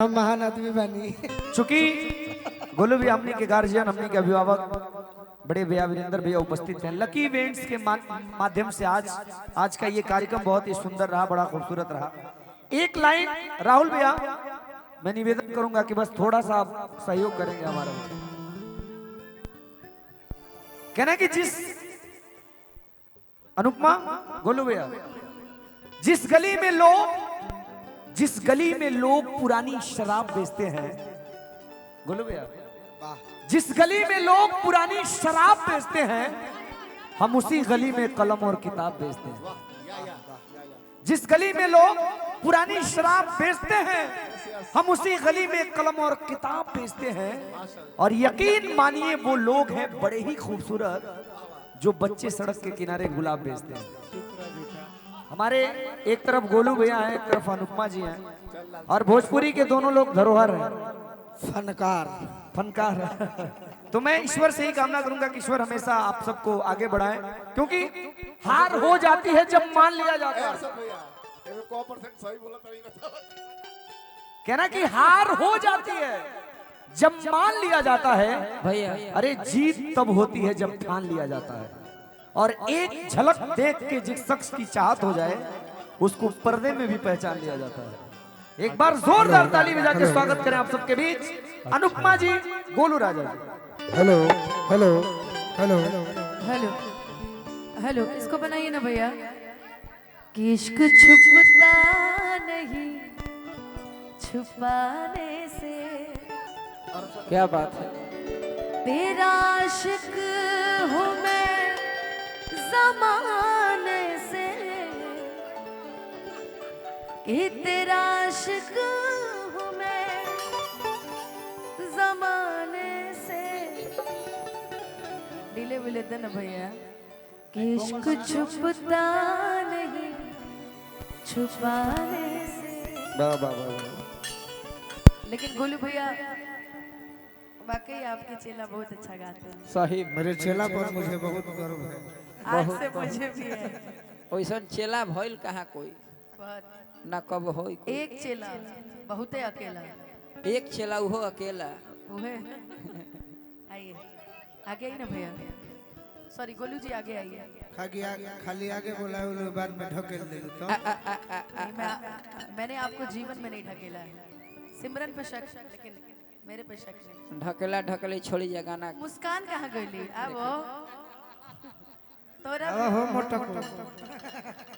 हम महान आदमी बनी। चूंकि गोलू भी हमने के गार्जियन हमने के अभिभावक बड़े भैया वीरेंद्र भैया उपस्थित हैं। लकी इवेंट्स के माध्यम से आज का ये कार्यक्रम बहुत ही सुंदर रहा, बड़ा खूबसूरत रहा। एक लाइन राहुल भैया मैं निवेदन करूंगा कि बस थोड़ा सा आप सहयोग करेंगे हमारा। कहना कि अनुपमा गोलू भैया जिस गली में लोग पुरानी शराब बेचते हैं, गोलू भैया जिस गली में लोग पुरानी शराब बेचते हैं, हम उसी गली में कलम और किताब बेचते हैं। जिस गली में लोग पुरानी शराब बेचते हैं, हम उसी गली में कलम और किताब बेचते हैं। और यकीन मानिए वो लोग हैं बड़े ही खूबसूरत जो बच्चे सड़क के किनारे गुलाब बेचते हैं। हमारे एक तरफ गोलू भैया हैं, एक तरफ अनुपमा जी हैं, और भोजपुरी के दोनों लोग धरोहर हैं, फनकार। तो मैं ईश्वर से ही कामना करूंगा कि ईश्वर हमेशा आप सबको आगे बढ़ाए, क्योंकि हार हो जाती है जब मान लिया जाता है। कहना कि हार हो जाती है जब मान लिया जाता है भैया, अरे जीत तब होती है जब ठान लिया जाता है। और एक झलक देख के जिस शख्स की चाहत हो जाए उसको पर्दे में भी पहचान लिया जाता है। एक बार जोरदार ताली बजा के स्वागत करें आप सबके बीच अनुपमा जी, गोलू राजा जी। Hello hello hello hello hello, इसको बनाइए ना भैया। कि इश्क छुपता नहीं छुपाने से, क्या बात है। तेरा आशिक हूँ मैं ज़माने से, कि तेरा आशिक हूँ मैं ज़माने से। डिले विले दे ना भैया। कि इश्क छुपता नहीं छुपाने से। लेकिन गोलू भैया वाकई आपके चेला बहुत अच्छा गाते हैं। सही, मेरे चेला पर मुझे बहुत गर्व है। आज से मुझे भी है। वैसा चेला भइल कहाँ कोई बहुत। ना कब होई कोई। एक चेला बहुते अकेला। एक चेला उहो अकेला। उहे आइए आगे ही ना भैया। सॉरी गोलू जी आगे आइए। खाली आगे बोला है बाद में ढकेल दे तो मैंने आपको जीवन में नहीं ढकेला है। सिमरन पे शक, लेकिन मेरे पे शक नहीं। ढकेला ढकेली छोड़ी जा गाना। मुस्कान कहाँ गईली? अब तोरा हो मोटा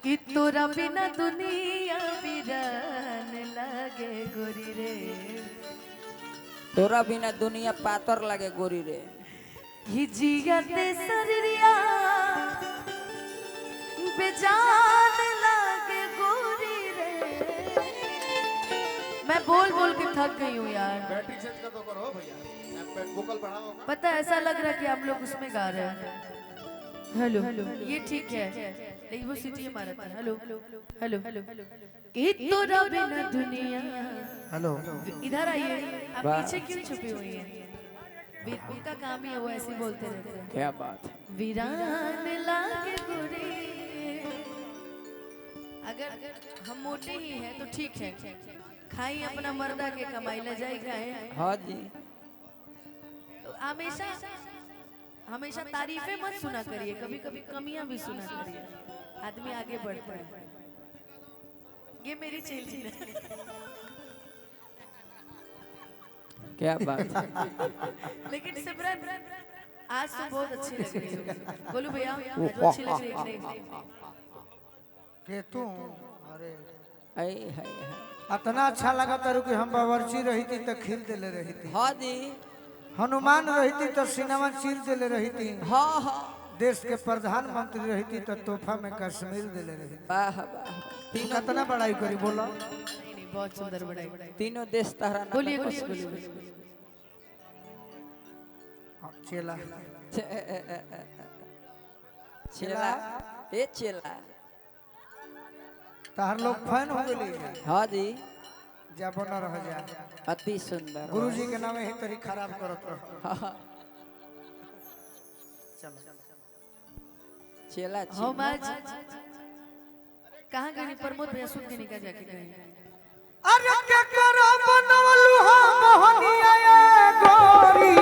कि तोरा बिना दुनिया वीरान लागे गोरी रे। तोरा बिना दुनिया पातर लागे गोरी रे। कि जियते शरीरिया बेजान लागे गोरी रे। मैं बोल बोल के थक गई हूँ यार। बैटरी चेंज कर दो करो भैया, वोकल बढ़ाओ। पता है ऐसा लग रहा है कि आप लोग उसमें गा रहे हैं। हेलो ये ठीक है, नहीं वो सिटी मारा था। हेलो हेलो हेलो कि तोरा बिना दुनिया। हेलो इधर आइए, आप पीछे क्यों छुपी हुई हैं? उनका काम ही है, वो ऐसे बोलते रहते हैं। क्या बात है। वीरान लागे गोरी। अगर हम मोटे ही हैं तो ठीक है, खाई अपना मर्दा के कमाई ले जाए खाए। हाँ जी। तो हमेशा तारीफें मत सुना करिए, कभी कभी कमियां भी सुना करिए, आदमी आगे बढ़ता है। ये मेरी चेली है। क्या बात है। लेकिन सिमरन आज तो बहुत अच्छी लग रही हो। बोलू भैया आज अच्छी लग रही है कि नहीं? के तू अरे हाय हाय हाय। इतना अच्छा लगा तारू कि हम बावर्ची रही थी तो खिल देले रही थी, हाँ जी। हनुमान रही थी तो सिनेमा चीर देले रही थी, हाँ हाँ। देश के प्रधानमंत्री रही थी तो तोहफा में कश्मीर देले रही थी। वाह वाह। तीनों कितना बड़ाई करी बोला। नहीं बहुत सुंदर बढ़ाई। तीनों देश तहरा ना। बोलिए कुछ बोलिए। चेला चेला ए चेला। तार लोग फैन हो गए। हाँ जी। जा बना रह जा। अति सुंदर। गुरुजी के नाम ही तरी खराब करत रह। हाँ। चेला हाउ मच? कहाँ गई प्रमोद भैया? सुन के निकल जाके गए। अरे के करो बनवलू हम मोहनिया ये गोरी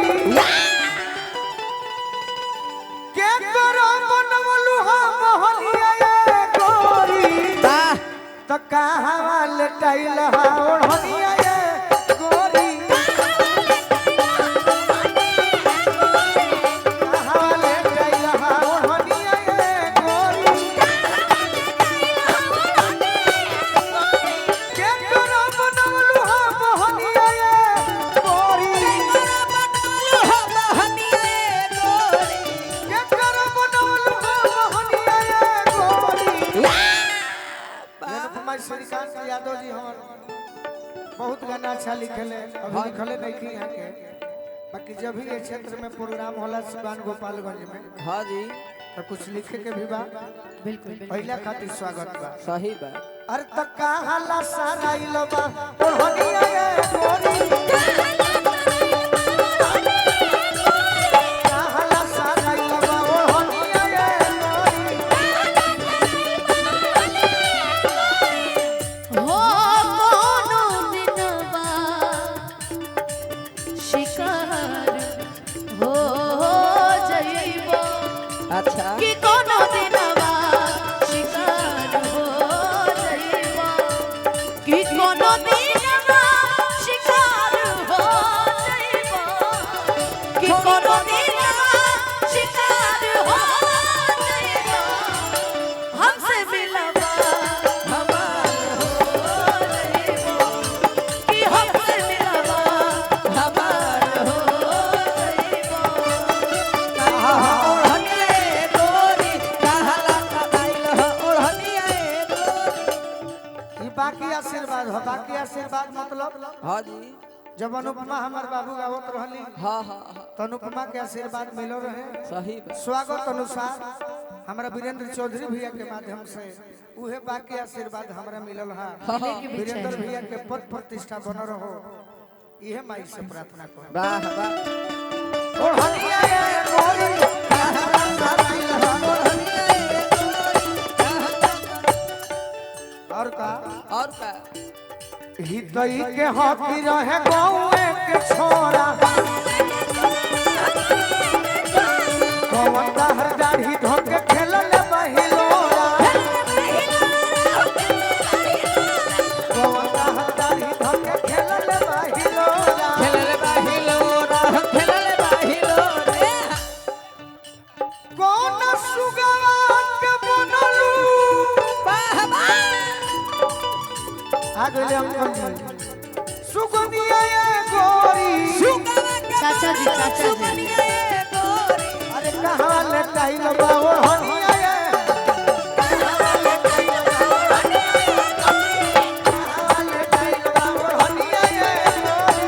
के करो बनवलू हम मोहनिया ये गोरी तो कहां लटाइल हा ओढ़निया ये गोरी कहां लटाइल हा ओढ़निया ये गोरी के करो बनवलू हम मोहनिया ये गोरी के करो बनवलू हम मोहनिया ये गोरी श्रीकांत यादव जी हमार बहुत गाना अच्छा लिखले अभी लिखले नहीं की यहाँ के बाकी जब भी ये क्षेत्र में प्रोग्राम होला सिवान गोपालगंज में हाँ जी तो कुछ लिखे के भी बा बिल्कुल बिल्कुल पहला खातिर स्वागत बा सही बा अरे तक कहाला सारा इलो बा ओढ़निया ये गोरी कहाला सारा इलो बा ओढ़निया ये गोरी हो कोनो दिनवा शिकार हो जइबो अच्छा कि कोनो दिनवा शिकार हो जइबो कि कोनो दिनवा शिकार हो जइबो कि कोनो दिनवा शिकार हो जइबो हमसे मिलवा हमार हो जइबो कि हमसे मिलवा हमार हो जइबो ओढ़निया गोरी कहला कदाइल हो ओढ़निया गोरी ई बाकी आशीर्वाद हो बाकी आशीर्वाद मतलब हाँ जी जब अनुपमा हमार बाबू गावत रहली हाँ हाँ हाँ तो अनुपमा के आशीर्वाद मिलो रहे सही बा स्वागत अनुसार हमारा वीरेंद्र चौधरी भैया के माध्यम से उहे बाकी आशीर्वाद हमरा मिलल है वीरेंद्र भैया के पद प्रतिष्ठा बन रहो इहे माई से प्रार्थना करो वाह वाह ओढ़निया ये गोरी कहला साराइल हा ओढ़निया और का और का हितई के हकी रहे गौए के छोरा कौन हर दाढ़ी धोके खेलल बहिलोरा कौन हर दाढ़ी धोके खेलल बहिलोरा खेलले बाहिलो रे कौन सुगवा के बनलू वाह वाह आ गइले अंकल जी सुगनिया ये गोरी चाचा जी अरे कहां लटाइल बा ओढ़निया ये कहां लटाइल बा ओढ़निया ये गोरी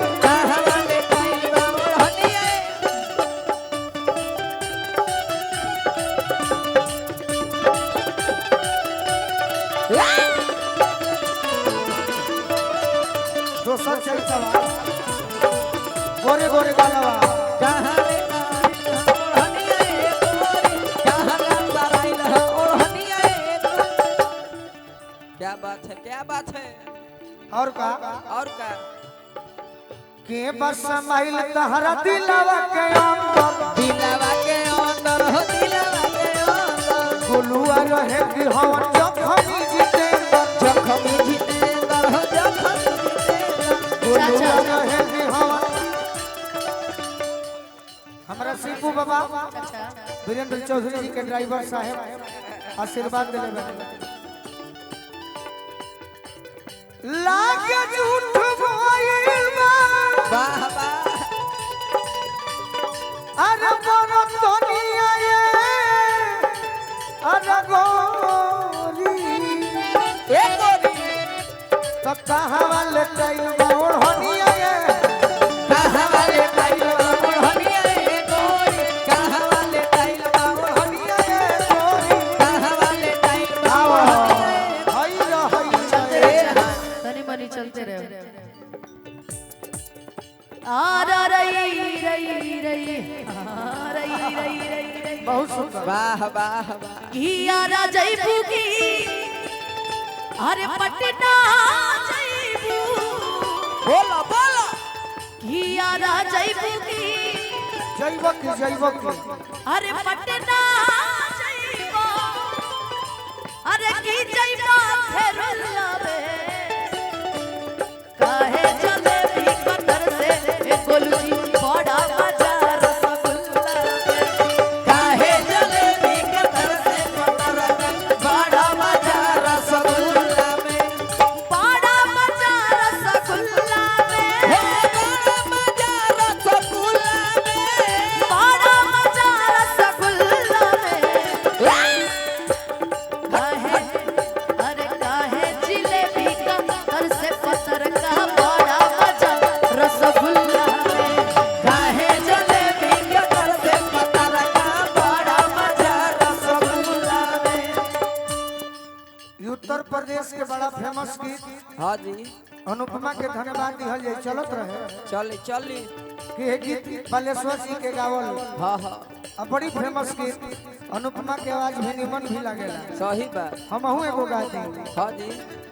दोसर चल चला गोरे गोरे गालवा क्या बात है क्या बात है और का और का के बस समाइल तहरा दिलवा के अंदर दिलवा के अंदर हो दिलवा के अंदर गोलुआ रहे कि हम जखमी जितेंद्र जखमी जितेंद्र हो जखमी जितेंद्र गोलुआ रहे कि हम हमरा शिपू बाबा अच्छा वीरेंद्र चौधरी जी के ड्राइवर साहब आशीर्वाद देले बने लागे झूठ भइल बा वाह वाह अरे बड़ दुनिया ये अरे गोरी ए गोरी तो कहां लटाइल बा ओढ़निया ये कहां वाले टाइल ओढ़निया ए गोरी कहां वाले टाइल ओढ़निया ओढ़निया ये गोरी कहां वाले टाइल आओ हई रे तनी मनी चलते रहे आ रही रही रही आ रही रही बहुत सुंदर वाह वाह वाह किया जयबू की अरे पटना जयबू बोला बोला घियारा जैबुगी जैवक अरे पटना जैबो अरे की जैबो फेरुल्ला बे काहे जलेबी कतर से ए गोलू बड़ा मजा रसगुल्ला बे काहे जलेबी कतर से बड़ा मजा रसगुल्ला में बड़ा मजा रसगुल्ला में बड़ा मजा रसगुल्ला में बड़ा मजा रसगुल्ला में काहे अरे काहे जिलेबी का तर से पत्थर का बड़ा मजा रसगुल्ला में काहे जलेबी का तर से पत्थर का बड़ा मजा रसगुल्ला में। ये उत्तर प्रदेश के बड़ा फेमस गीत हाँ जी अनुपमा के धन्यवाद दिहल जाए चलत रहे चली चली कि ये गीत बालेश्वर जी के गावल हाँ हाँ अब बड़ी फेमस गीत अनुपमा के आवाज भी निमन भी लगेला सही बात हमहू एगो गा दी हाँ जी